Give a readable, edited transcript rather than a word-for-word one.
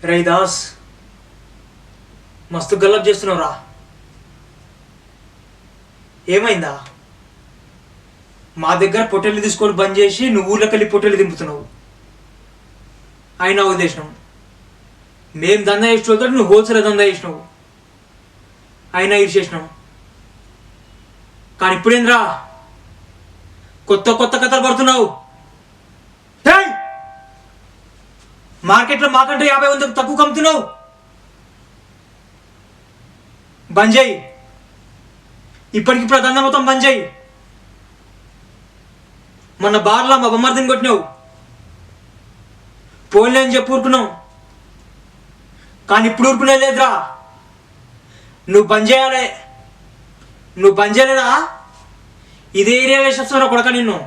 రైదాస్ మస్తు గల్లబ్ చేస్తున్నావురా. ఏమైందా? మా దగ్గర పొట్టెలు తీసుకొని బంద్ చేసి నువ్వు ఊళ్ళోకి వెళ్ళి పొట్టెలు దింపుతున్నావు. అయినా వదిలేసినావు. మేము దందా చేసిన నువ్వు హోల్సేల్ దందా చేసినావు. అయినా ఇరిచేసినావు. కానీ ఇప్పుడేంద్రా కొత్త కొత్త కథలు పడుతున్నావు. మార్కెట్లో మాకంటే 50 తక్కువ కమ్ముతున్నావు. బంద్ చేయి. ఇప్పటికిప్పుడు దందా మొత్తం బంద్ చేయి. మొన్న బార్లా మా బొమ్మర్దిని కొట్టినావు. పోలే అని చెప్పి ఊరుకున్నావు. కానీ ఇప్పుడు ఊరుకునే లేదురా. నువ్వు బంద్ చేయాలి. నువ్వు బంద్ చేయలేదా ఇదే ఏరియాలో వేసేస్తున్నా కొడక నిన్ను.